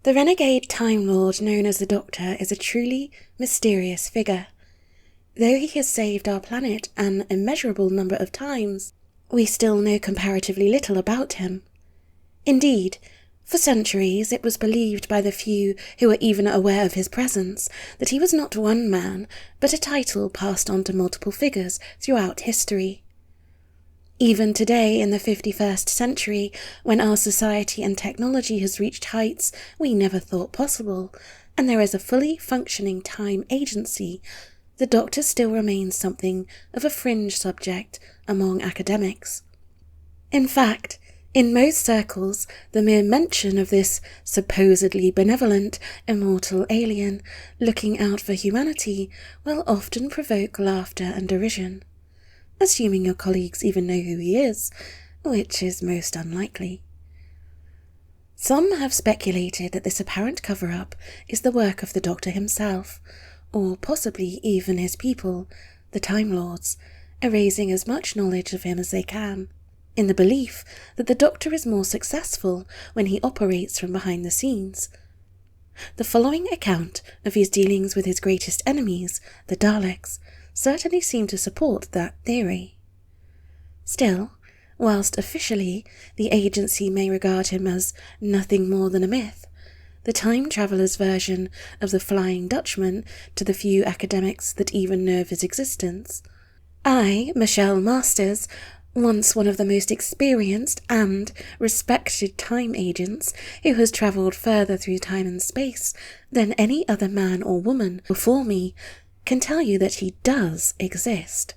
The renegade Time Lord known as the Doctor is a truly mysterious figure. Though he has saved our planet an immeasurable number of times, we still know comparatively little about him. Indeed, for centuries it was believed by the few who were even aware of his presence that he was not one man, but a title passed on to multiple figures throughout history. Even today, in the 51st century, when our society and technology has reached heights we never thought possible, and there is a fully functioning time agency, the Doctor still remains something of a fringe subject among academics. In fact, in most circles, the mere mention of this supposedly benevolent, immortal alien looking out for humanity will often provoke laughter and derision, assuming your colleagues even know who he is, which is most unlikely. Some have speculated that this apparent cover-up is the work of the Doctor himself, or possibly even his people, the Time Lords, erasing as much knowledge of him as they can, in the belief that the Doctor is more successful when he operates from behind the scenes. The following account of his dealings with his greatest enemies, the Daleks, certainly seem to support that theory. Still, whilst officially the agency may regard him as nothing more than a myth, the time traveller's version of the Flying Dutchman to the few academics that even know of his existence. I, Michelle Masters, once one of the most experienced and respected time agents who has travelled further through time and space than any other man or woman before me, can tell you that he does exist.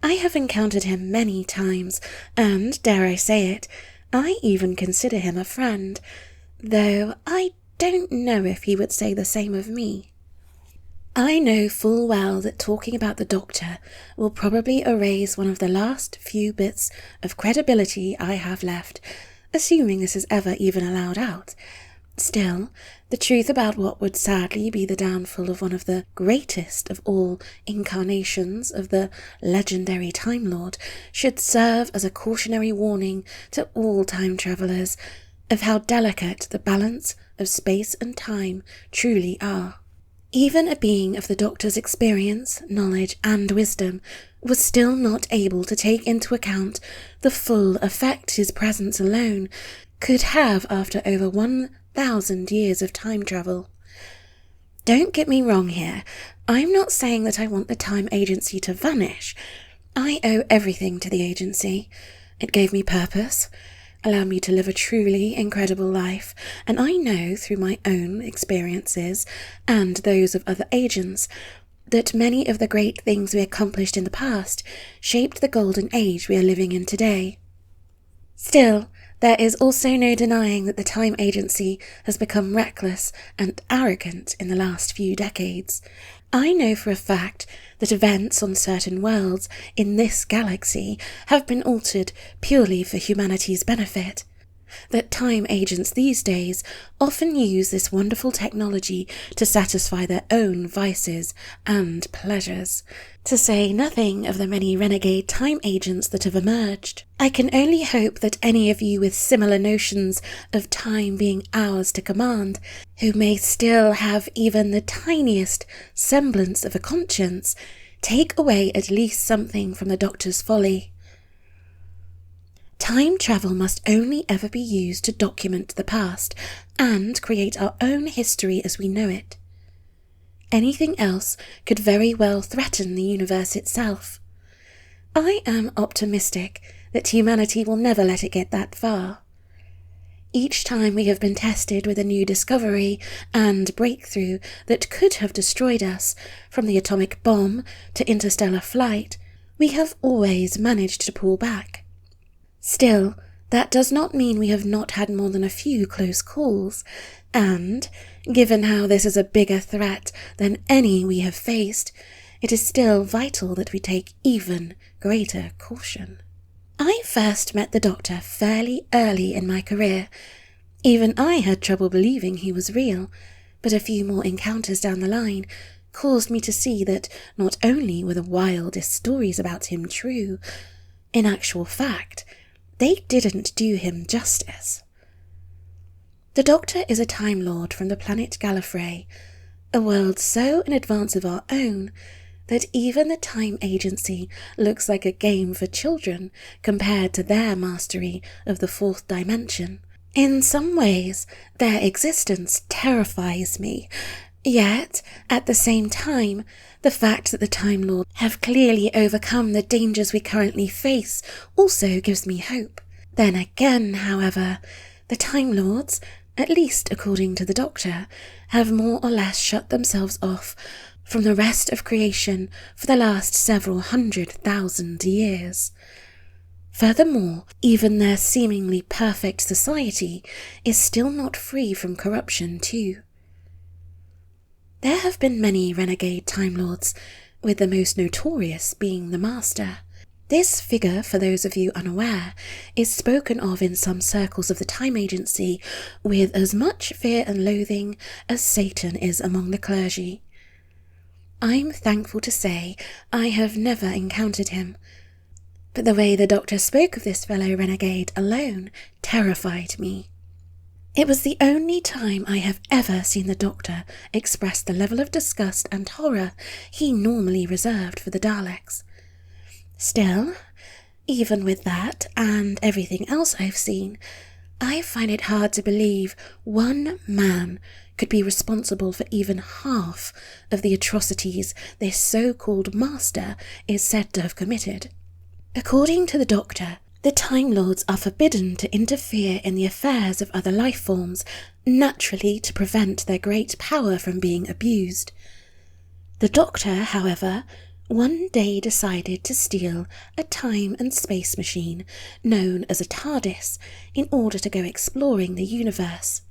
I have encountered him many times, and, dare I say it, I even consider him a friend, though I don't know if he would say the same of me. I know full well that talking about the Doctor will probably erase one of the last few bits of credibility I have left, assuming this is ever even allowed out. Still, the truth about what would sadly be the downfall of one of the greatest of all incarnations of the legendary Time Lord should serve as a cautionary warning to all time travellers of how delicate the balance of space and time truly are. Even a being of the Doctor's experience, knowledge, and wisdom was still not able to take into account the full effect his presence alone could have after over 1,000 years of time travel. Don't get me wrong here, I'm not saying that I want the time agency to vanish. I owe everything to the agency. It gave me purpose, allowed me to live a truly incredible life, and I know through my own experiences and those of other agents that many of the great things we accomplished in the past shaped the golden age we are living in today. Still, there is also no denying that the time agency has become reckless and arrogant in the last few decades. I know for a fact that events on certain worlds in this galaxy have been altered purely for humanity's benefit. That time agents these days often use this wonderful technology to satisfy their own vices and pleasures, to say nothing of the many renegade time agents that have emerged. I can only hope that any of you with similar notions of time being ours to command, who may still have even the tiniest semblance of a conscience, take away at least something from the Doctor's folly. Time travel must only ever be used to document the past and create our own history as we know it. Anything else could very well threaten the universe itself. I am optimistic that humanity will never let it get that far. Each time we have been tested with a new discovery and breakthrough that could have destroyed us, from the atomic bomb to interstellar flight, we have always managed to pull back. Still, that does not mean we have not had more than a few close calls, and, given how this is a bigger threat than any we have faced, it is still vital that we take even greater caution. I first met the Doctor fairly early in my career. Even I had trouble believing he was real, but a few more encounters down the line caused me to see that not only were the wildest stories about him true, in actual fact, they didn't do him justice. The Doctor is a Time Lord from the planet Gallifrey, a world so in advance of our own that even the time agency looks like a game for children compared to their mastery of the fourth dimension. In some ways, their existence terrifies me, yet, at the same time, the fact that the Time Lords have clearly overcome the dangers we currently face also gives me hope. Then again, however, the Time Lords, at least according to the Doctor, have more or less shut themselves off from the rest of creation for the last several 100,000 years. Furthermore, even their seemingly perfect society is still not free from corruption too. There have been many renegade Time Lords, with the most notorious being the Master. This figure, for those of you unaware, is spoken of in some circles of the Time Agency with as much fear and loathing as Satan is among the clergy. I'm thankful to say I have never encountered him, but the way the Doctor spoke of this fellow renegade alone terrified me. It was the only time I have ever seen the Doctor express the level of disgust and horror he normally reserved for the Daleks. Still, even with that and everything else I've seen, I find it hard to believe one man could be responsible for even half of the atrocities this so-called Master is said to have committed. According to the Doctor, the Time Lords are forbidden to interfere in the affairs of other life forms, naturally to prevent their great power from being abused. The Doctor, however, one day decided to steal a time and space machine known as a TARDIS in order to go exploring the universe.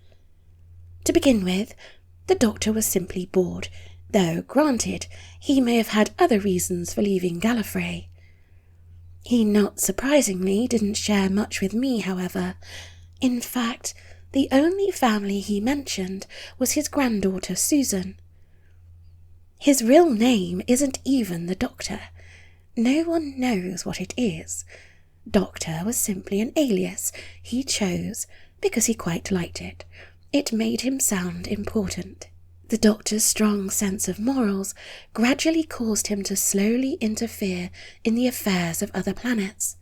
To begin with, the Doctor was simply bored, though granted, he may have had other reasons for leaving Gallifrey. He not surprisingly didn't share much with me, however. In fact, the only family he mentioned was his granddaughter Susan. His real name isn't even the Doctor. No one knows what it is. Doctor was simply an alias he chose because he quite liked it. It made him sound important. The Doctor's strong sense of morals gradually caused him to slowly interfere in the affairs of other planets.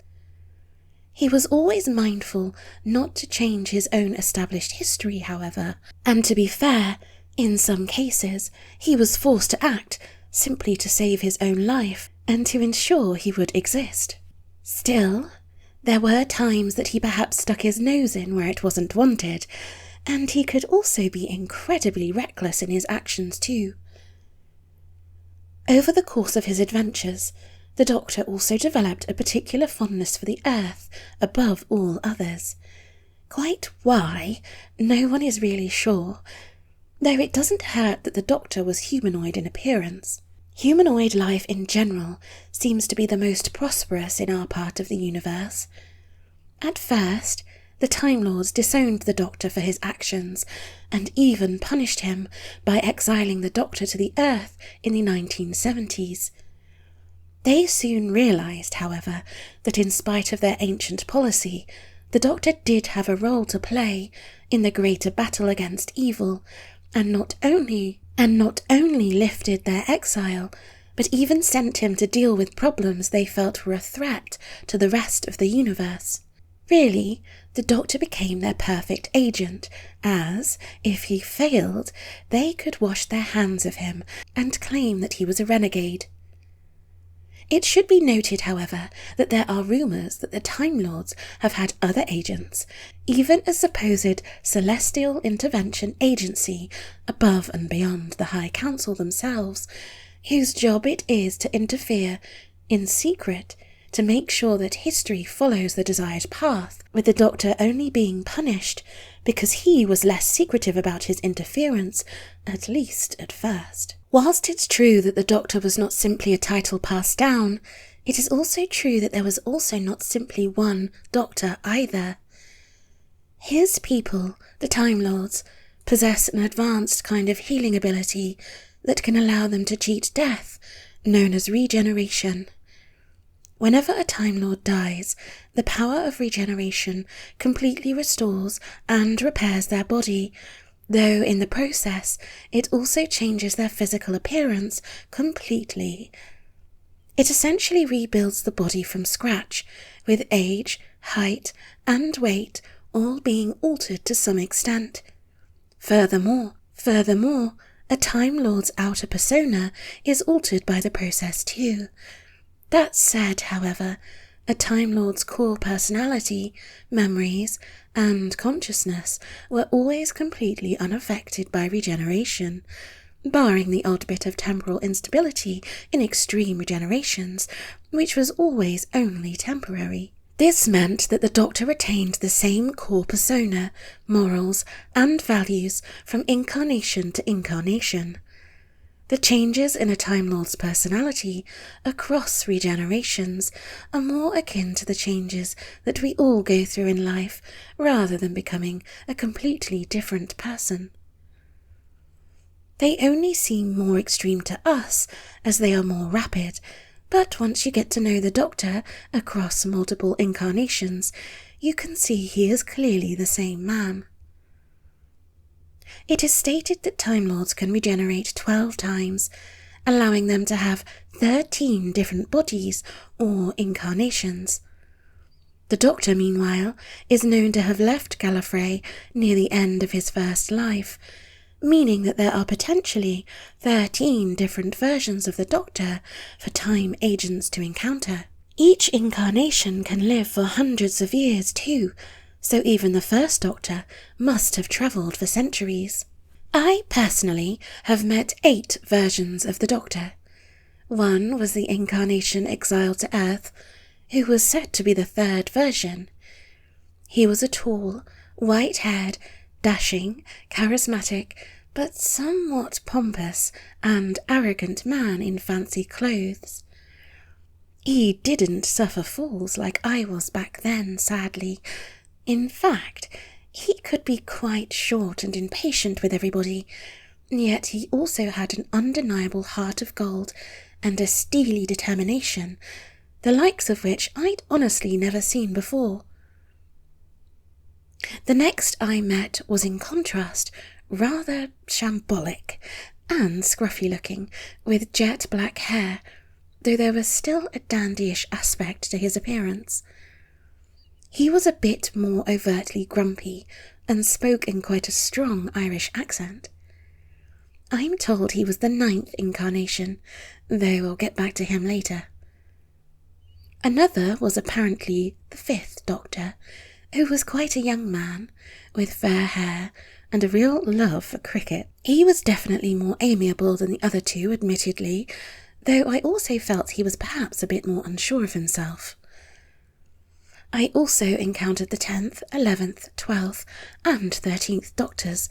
He was always mindful not to change his own established history, however, and to be fair, in some cases, he was forced to act simply to save his own life and to ensure he would exist. Still, there were times that he perhaps stuck his nose in where it wasn't wanted, and he could also be incredibly reckless in his actions too. Over the course of his adventures, the Doctor also developed a particular fondness for the Earth above all others. Quite why, no one is really sure, though it doesn't hurt that the Doctor was humanoid in appearance. Humanoid life in general seems to be the most prosperous in our part of the universe. At first, the Time Lords disowned the Doctor for his actions, and even punished him by exiling the Doctor to the Earth in the 1970s. They soon realised, however, that in spite of their ancient policy, the Doctor did have a role to play in the greater battle against evil, and not only lifted their exile, but even sent him to deal with problems they felt were a threat to the rest of the universe. Really, the Doctor became their perfect agent, as, if he failed, they could wash their hands of him and claim that he was a renegade. It should be noted, however, that there are rumours that the Time Lords have had other agents, even a supposed celestial intervention agency above and beyond the High Council themselves, whose job it is to interfere, in secret, to make sure that history follows the desired path, with the Doctor only being punished because he was less secretive about his interference, at least at first. Whilst it's true that the Doctor was not simply a title passed down, it is also true that there was also not simply one Doctor either. His people, the Time Lords, possess an advanced kind of healing ability that can allow them to cheat death, known as regeneration. Whenever a Time Lord dies, the power of regeneration completely restores and repairs their body, though in the process it also changes their physical appearance completely. It essentially rebuilds the body from scratch, with age, height, and weight all being altered to some extent. Furthermore, a Time Lord's outer persona is altered by the process too. That said, however, a Time Lord's core personality, memories, and consciousness were always completely unaffected by regeneration, barring the odd bit of temporal instability in extreme regenerations, which was always only temporary. This meant that the Doctor retained the same core persona, morals, and values from incarnation to incarnation. The changes in a Time Lord's personality across regenerations are more akin to the changes that we all go through in life, rather than becoming a completely different person. They only seem more extreme to us as they are more rapid, but once you get to know the Doctor across multiple incarnations, you can see he is clearly the same man. It is stated that Time Lords can regenerate 12 times, allowing them to have 13 different bodies or incarnations. The Doctor, meanwhile, is known to have left Gallifrey near the end of his first life, meaning that there are potentially 13 different versions of the Doctor for time agents to encounter. Each incarnation can live for hundreds of years too, so even the first Doctor must have travelled for centuries. I personally have met 8 versions of the Doctor. One was the incarnation exiled to Earth, who was said to be the 3rd version. He was a tall, white-haired, dashing, charismatic, but somewhat pompous and arrogant man in fancy clothes. He didn't suffer falls like I was back then, sadly. In fact, he could be quite short and impatient with everybody, yet he also had an undeniable heart of gold and a steely determination, the likes of which I'd honestly never seen before. The next I met was, in contrast, rather shambolic and scruffy-looking, with jet black hair, though there was still a dandyish aspect to his appearance. He was a bit more overtly grumpy and spoke in quite a strong Irish accent. I'm told he was the 9th incarnation, though I'll get back to him later. Another was apparently the 5th Doctor, who was quite a young man, with fair hair and a real love for cricket. He was definitely more amiable than the other 2, admittedly, though I also felt he was perhaps a bit more unsure of himself. I also encountered the 10th, 11th, 12th, and 13th Doctors,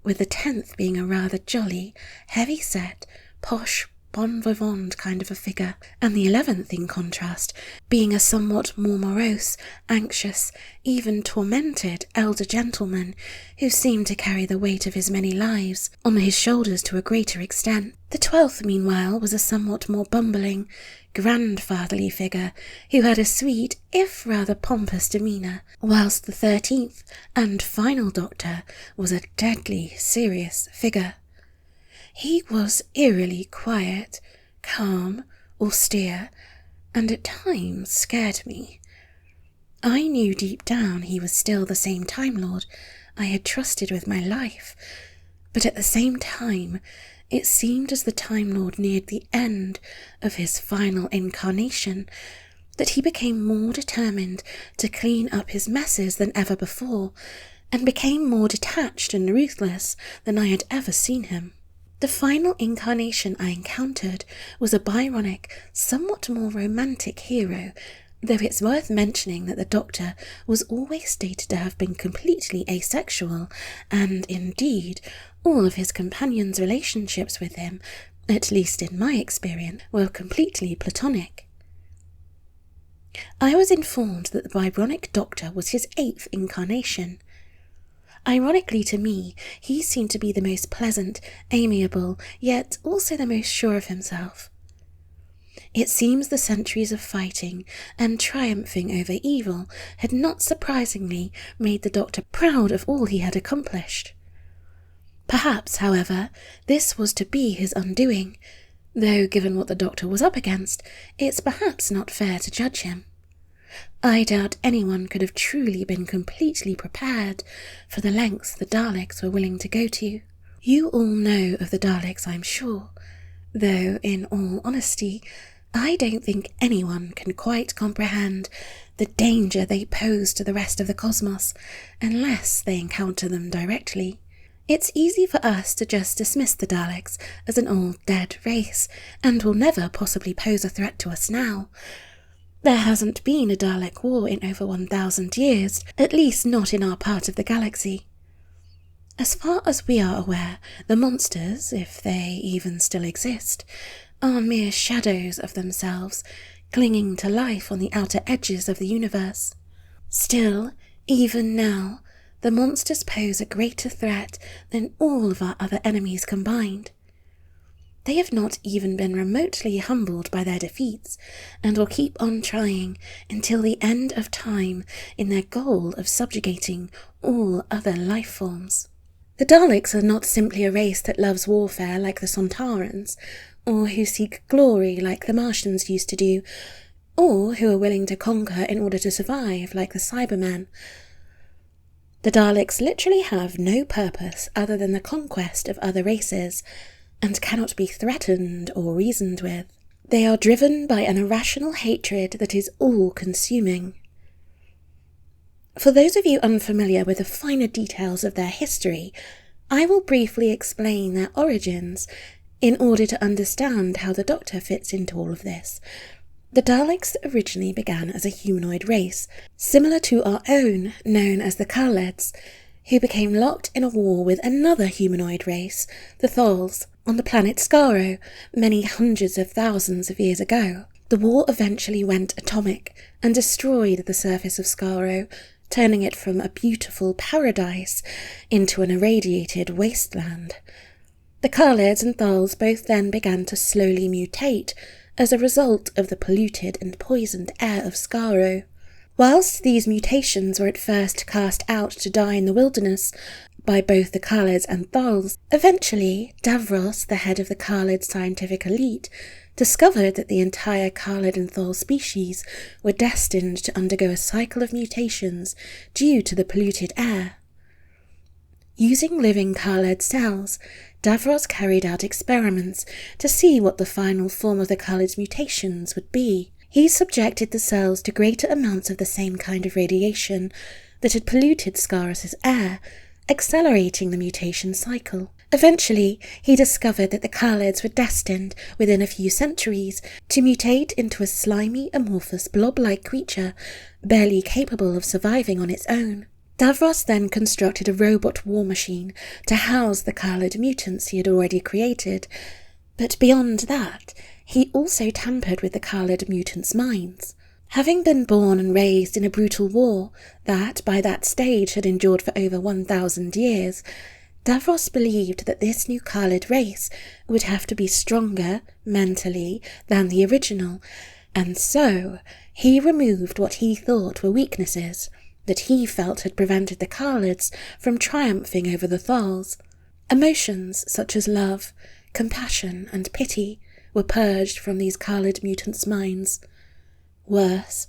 with the 10th being a rather jolly, heavy-set, posh, bon vivant kind of a figure, and the 11th, in contrast, being a somewhat more morose, anxious, even tormented elder gentleman who seemed to carry the weight of his many lives on his shoulders to a greater extent. The 12th, meanwhile, was a somewhat more bumbling, grandfatherly figure who had a sweet, if rather pompous demeanour, whilst the 13th and final Doctor was a deadly serious figure. He was eerily quiet, calm, austere, and at times scared me. I knew deep down he was still the same Time Lord I had trusted with my life, but at the same time it seemed as the Time Lord neared the end of his final incarnation that he became more determined to clean up his messes than ever before, and became more detached and ruthless than I had ever seen him. The final incarnation I encountered was a Byronic, somewhat more romantic hero, though it's worth mentioning that the Doctor was always stated to have been completely asexual, and indeed all of his companions' relationships with him, at least in my experience, were completely platonic. I was informed that the Byronic Doctor was his 8th incarnation. Ironically to me, he seemed to be the most pleasant, amiable, yet also the most sure of himself. It seems the centuries of fighting and triumphing over evil had not surprisingly made the Doctor proud of all he had accomplished. Perhaps, however, this was to be his undoing, though given what the Doctor was up against, it's perhaps not fair to judge him. I doubt anyone could have truly been completely prepared for the lengths the Daleks were willing to go to. You all know of the Daleks, I'm sure, though, in all honesty, I don't think anyone can quite comprehend the danger they pose to the rest of the cosmos unless they encounter them directly. It's easy for us to just dismiss the Daleks as an old dead race and will never possibly pose a threat to us now. There hasn't been a Dalek war in over 1,000 years, at least not in our part of the galaxy. As far as we are aware, the monsters, if they even still exist, are mere shadows of themselves, clinging to life on the outer edges of the universe. Still, even now, the monsters pose a greater threat than all of our other enemies combined. They have not even been remotely humbled by their defeats, and will keep on trying until the end of time in their goal of subjugating all other life forms. The Daleks are not simply a race that loves warfare like the Sontarans, or who seek glory like the Martians used to do, or who are willing to conquer in order to survive like the Cybermen. The Daleks literally have no purpose other than the conquest of other races, and cannot be threatened or reasoned with. They are driven by an irrational hatred that is all-consuming. For those of you unfamiliar with the finer details of their history, I will briefly explain their origins in order to understand how the Doctor fits into all of this. The Daleks originally began as a humanoid race, similar to our own, known as the Kaleds, who became locked in a war with another humanoid race, the Thals, on the planet Skaro many hundreds of thousands of years ago. The war eventually went atomic and destroyed the surface of Skaro, turning it from a beautiful paradise into an irradiated wasteland. The Kaleds and Thals both then began to slowly mutate as a result of the polluted and poisoned air of Skaro. Whilst these mutations were at first cast out to die in the wilderness by both the Kaleds and Thals, eventually Davros, the head of the Kaled scientific elite, discovered that the entire Kaled and Thal species were destined to undergo a cycle of mutations due to the polluted air. Using living Kaled cells, Davros carried out experiments to see what the final form of the Kaled's mutations would be. He subjected the cells to greater amounts of the same kind of radiation that had polluted Scarus's air, accelerating the mutation cycle. Eventually, he discovered that the Kaleds were destined, within a few centuries, to mutate into a slimy, amorphous, blob-like creature, barely capable of surviving on its own. Davros then constructed a robot war machine to house the Kaled mutants he had already created, but beyond that, he also tampered with the Kaled mutants' minds. Having been born and raised in a brutal war that, by that stage, had endured for over 1,000 years, Davros believed that this new Kaled race would have to be stronger, mentally, than the original, and so he removed what he thought were weaknesses that he felt had prevented the Kaleds from triumphing over the Thals. Emotions such as love, compassion, and pity were purged from these Kaled mutants' minds. Worse,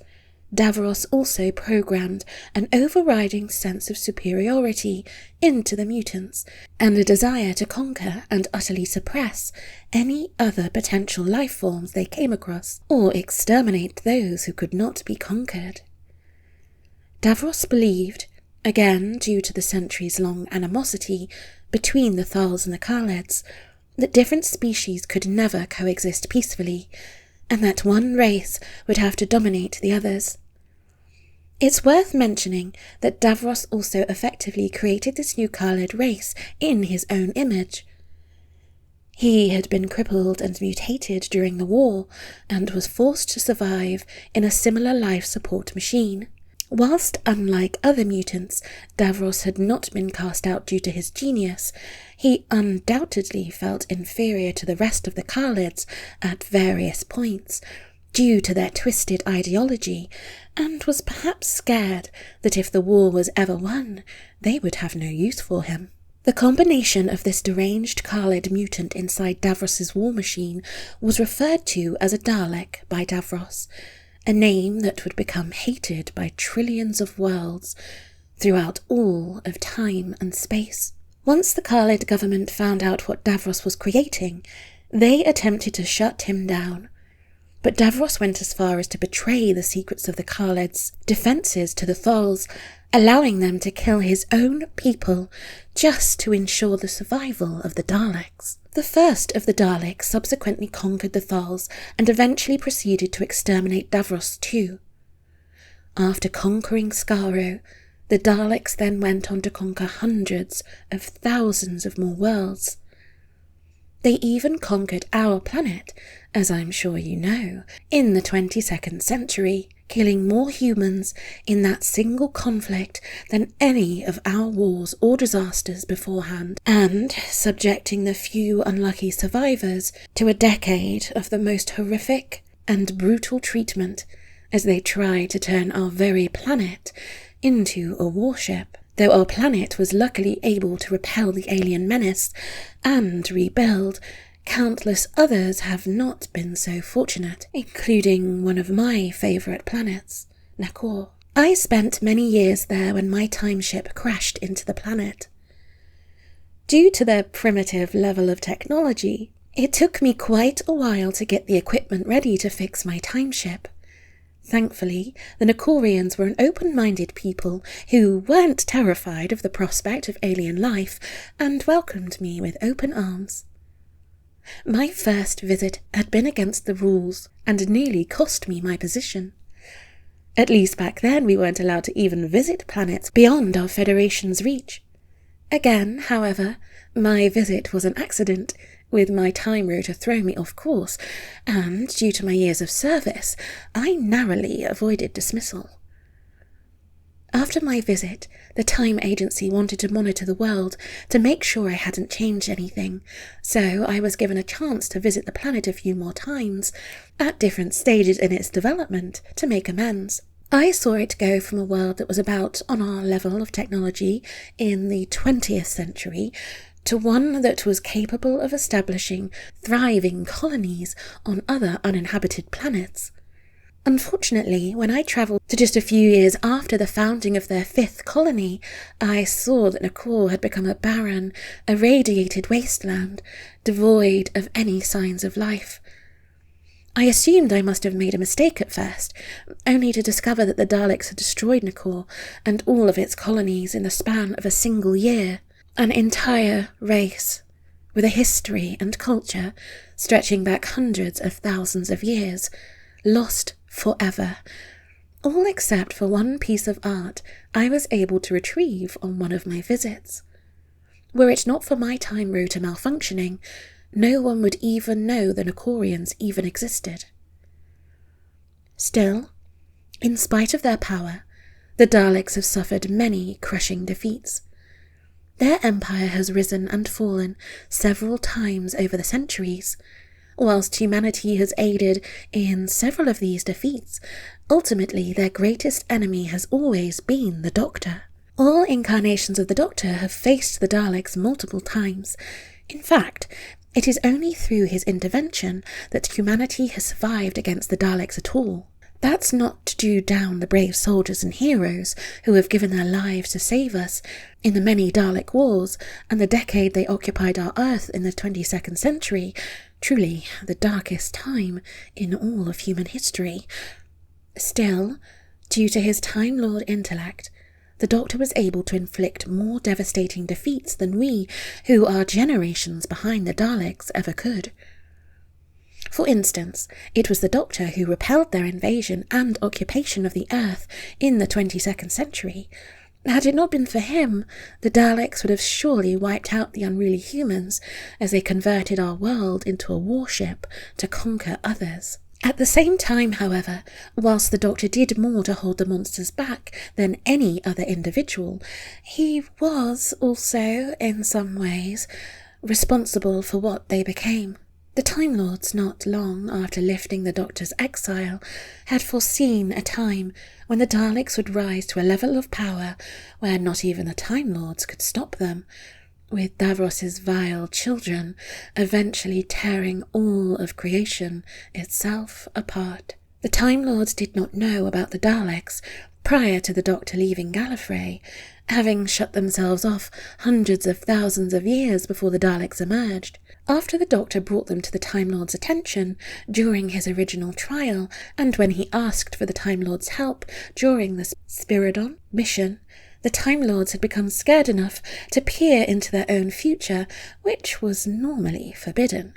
Davros also programmed an overriding sense of superiority into the mutants, and a desire to conquer and utterly suppress any other potential life forms they came across, or exterminate those who could not be conquered. Davros believed, again due to the centuries-long animosity between the Thals and the Kaleds, that different species could never coexist peacefully, and that one race would have to dominate the others. It's worth mentioning that Davros also effectively created this new Kaled race in his own image. He had been crippled and mutated during the war, and was forced to survive in a similar life support machine. Whilst, unlike other mutants, Davros had not been cast out due to his genius, he undoubtedly felt inferior to the rest of the Khalids at various points, due to their twisted ideology, and was perhaps scared that if the war was ever won, they would have no use for him. The combination of this deranged Khalid mutant inside Davros's war machine was referred to as a Dalek by Davros, a name that would become hated by trillions of worlds throughout all of time and space. Once the Khalid government found out what Davros was creating, they attempted to shut him down. But Davros went as far as to betray the secrets of the Khalid's defences to the Thals, allowing them to kill his own people just to ensure the survival of the Daleks. The first of the Daleks subsequently conquered the Thals and eventually proceeded to exterminate Davros too. After conquering Skaro, the Daleks then went on to conquer hundreds of thousands of more worlds. They even conquered our planet, as I'm sure you know, in the 22nd century, killing more humans in that single conflict than any of our wars or disasters beforehand, and subjecting the few unlucky survivors to a decade of the most horrific and brutal treatment as they tried to turn our very planet into a warship. Though our planet was luckily able to repel the alien menace and rebuild, countless others have not been so fortunate, including one of my favourite planets, Nakor. I spent many years there when my timeship crashed into the planet. Due to their primitive level of technology, it took me quite a while to get the equipment ready to fix my timeship. Thankfully, the Nakorians were an open-minded people who weren't terrified of the prospect of alien life and welcomed me with open arms. My first visit had been against the rules and nearly cost me my position. At least back then we weren't allowed to even visit planets beyond our Federation's reach. Again, however, my visit was an accident, with my time rotor throwing me off course, and due to my years of service, I narrowly avoided dismissal. After my visit, the time agency wanted to monitor the world to make sure I hadn't changed anything, so I was given a chance to visit the planet a few more times, at different stages in its development, to make amends. I saw it go from a world that was about on our level of technology in the 20th century to one that was capable of establishing thriving colonies on other uninhabited planets. Unfortunately, when I travelled to just a few years after the founding of their 5th colony, I saw that Nakor had become a barren, irradiated wasteland, devoid of any signs of life. I assumed I must have made a mistake at first, only to discover that the Daleks had destroyed Nakor and all of its colonies in the span of a single year. An entire race, with a history and culture stretching back hundreds of thousands of years, lost forever, all except for one piece of art I was able to retrieve on one of my visits. Were it not for my time rotor malfunctioning, no one would even know the Nakorians even existed. Still, in spite of their power, the Daleks have suffered many crushing defeats. Their empire has risen and fallen several times over the centuries. Whilst humanity has aided in several of these defeats, ultimately their greatest enemy has always been the Doctor. All incarnations of the Doctor have faced the Daleks multiple times. In fact, it is only through his intervention that humanity has survived against the Daleks at all. That's not due down the brave soldiers and heroes who have given their lives to save us in the many Dalek wars and the decade they occupied our Earth in the 22nd century, truly the darkest time in all of human history. Still, due to his Time Lord intellect, the Doctor was able to inflict more devastating defeats than we, who are generations behind the Daleks, ever could. For instance, it was the Doctor who repelled their invasion and occupation of the Earth in the 22nd century. Had it not been for him, the Daleks would have surely wiped out the unruly humans as they converted our world into a warship to conquer others. At the same time, however, whilst the Doctor did more to hold the monsters back than any other individual, he was also, in some ways, responsible for what they became. The Time Lords, not long after lifting the Doctor's exile, had foreseen a time when the Daleks would rise to a level of power where not even the Time Lords could stop them, with Davros's vile children eventually tearing all of creation itself apart. The Time Lords did not know about the Daleks prior to the Doctor leaving Gallifrey, having shut themselves off hundreds of thousands of years before the Daleks emerged. After the Doctor brought them to the Time Lords' attention during his original trial, and when he asked for the Time Lords' help during the Spiridon mission, the Time Lords had become scared enough to peer into their own future, which was normally forbidden.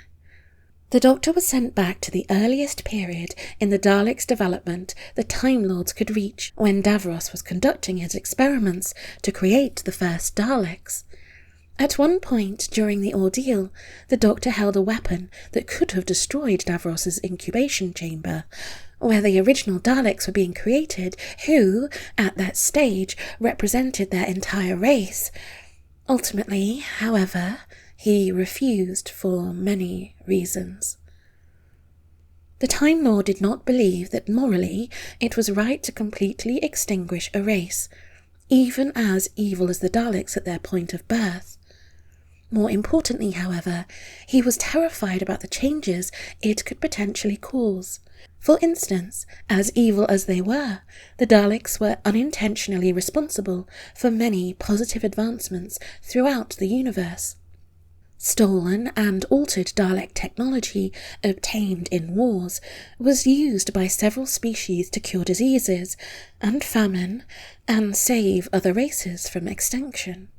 The Doctor was sent back to the earliest period in the Daleks' development the Time Lords could reach, when Davros was conducting his experiments to create the first Daleks. At one point during the ordeal, the Doctor held a weapon that could have destroyed Davros's incubation chamber, where the original Daleks were being created, who, at that stage, represented their entire race. Ultimately, however, he refused for many reasons. The Time Lord did not believe that morally it was right to completely extinguish a race, even as evil as the Daleks at their point of birth. More importantly, however, he was terrified about the changes it could potentially cause. For instance, as evil as they were, the Daleks were unintentionally responsible for many positive advancements throughout the universe. Stolen and altered Dalek technology obtained in wars was used by several species to cure diseases and famine and save other races from extinction.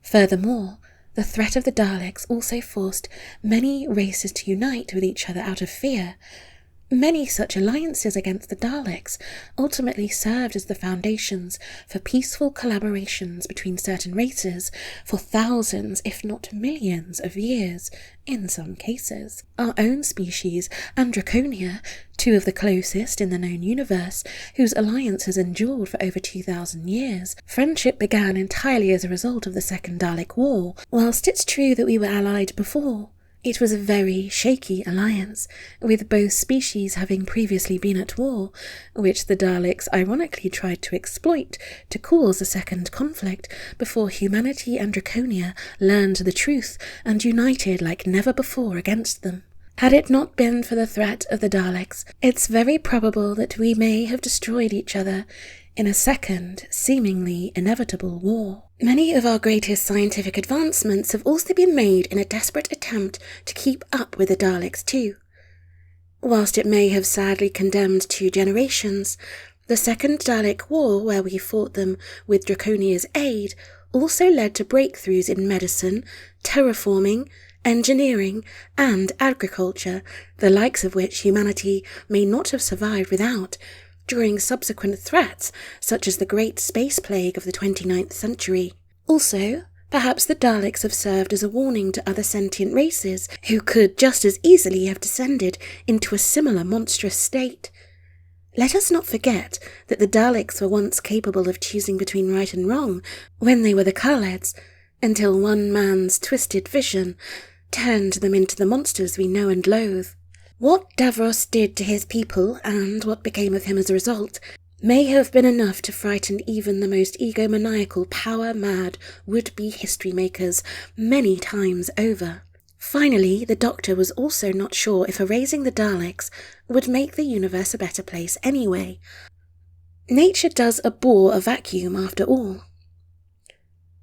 Furthermore, the threat of the Daleks also forced many races to unite with each other out of fear. Many such alliances against the Daleks ultimately served as the foundations for peaceful collaborations between certain races for thousands, if not millions, of years, in some cases. Our own species and Draconia, two of the closest in the known universe, whose alliance has endured for over 2,000 years. Friendship began entirely as a result of the Second Dalek War. Whilst it's true that we were allied before, it was a very shaky alliance, with both species having previously been at war, which the Daleks ironically tried to exploit to cause a second conflict before humanity and Draconia learned the truth and united like never before against them. Had it not been for the threat of the Daleks, it's very probable that we may have destroyed each other in a second, seemingly inevitable war. Many of our greatest scientific advancements have also been made in a desperate attempt to keep up with the Daleks too. Whilst it may have sadly condemned 2 generations, the Second Dalek War, where we fought them with Draconia's aid, also led to breakthroughs in medicine, terraforming, engineering, and agriculture, the likes of which humanity may not have survived without, during subsequent threats such as the Great Space Plague of the 29th century. Also, perhaps the Daleks have served as a warning to other sentient races who could just as easily have descended into a similar monstrous state. Let us not forget that the Daleks were once capable of choosing between right and wrong when they were the Khaleds, until one man's twisted vision turned them into the monsters we know and loathe. What Davros did to his people, and what became of him as a result, may have been enough to frighten even the most egomaniacal, power-mad would-be history-makers many times over. Finally, the Doctor was also not sure if erasing the Daleks would make the universe a better place anyway. Nature does abhor a vacuum after all.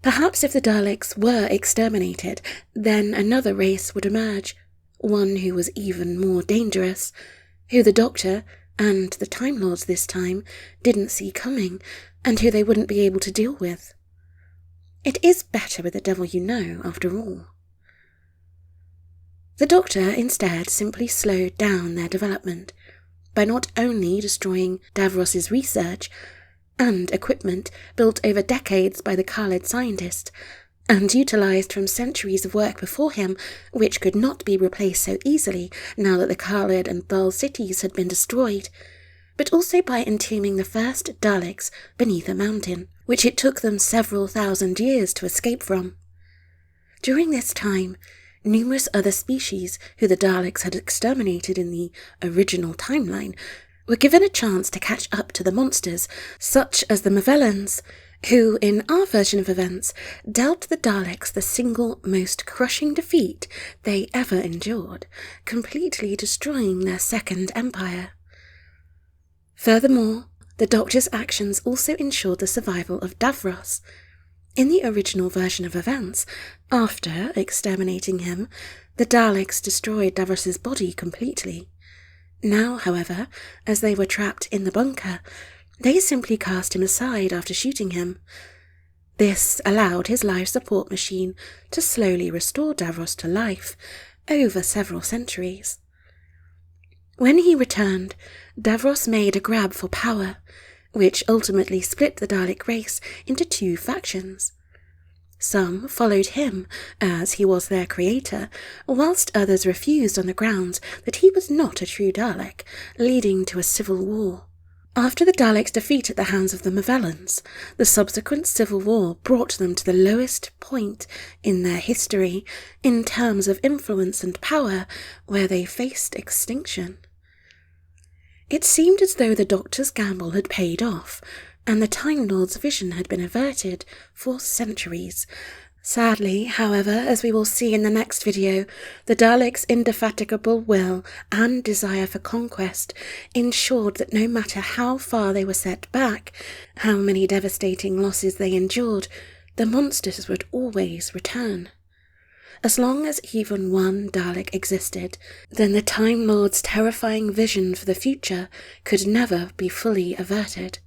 Perhaps if the Daleks were exterminated, then another race would emerge, one who was even more dangerous, who the Doctor, and the Time Lords this time, didn't see coming, and who they wouldn't be able to deal with. It is better with the devil you know, after all. The Doctor instead simply slowed down their development, by not only destroying Davros's research and equipment built over decades by the Khaled scientists, and utilised from centuries of work before him, which could not be replaced so easily now that the Khalid and Thal cities had been destroyed, but also by entombing the first Daleks beneath a mountain, which it took them several thousand years to escape from. During this time, numerous other species who the Daleks had exterminated in the original timeline were given a chance to catch up to the monsters, such as the Movellans, who, in our version of events, dealt the Daleks the single most crushing defeat they ever endured, completely destroying their second empire. Furthermore, the Doctor's actions also ensured the survival of Davros. In the original version of events, after exterminating him, the Daleks destroyed Davros's body completely. Now, however, as they were trapped in the bunker, they simply cast him aside after shooting him. This allowed his life support machine to slowly restore Davros to life over several centuries. When he returned, Davros made a grab for power, which ultimately split the Dalek race into two factions. Some followed him, as he was their creator, whilst others refused on the grounds that he was not a true Dalek, leading to a civil war. After the Daleks' defeat at the hands of the Movellans, the subsequent civil war brought them to the lowest point in their history in terms of influence and power, where they faced extinction. It seemed as though the Doctor's gamble had paid off, and the Time Lord's vision had been averted for centuries. Sadly, however, as we will see in the next video, the Daleks' indefatigable will and desire for conquest ensured that no matter how far they were set back, how many devastating losses they endured, the monsters would always return. As long as even one Dalek existed, then the Time Lord's terrifying vision for the future could never be fully averted.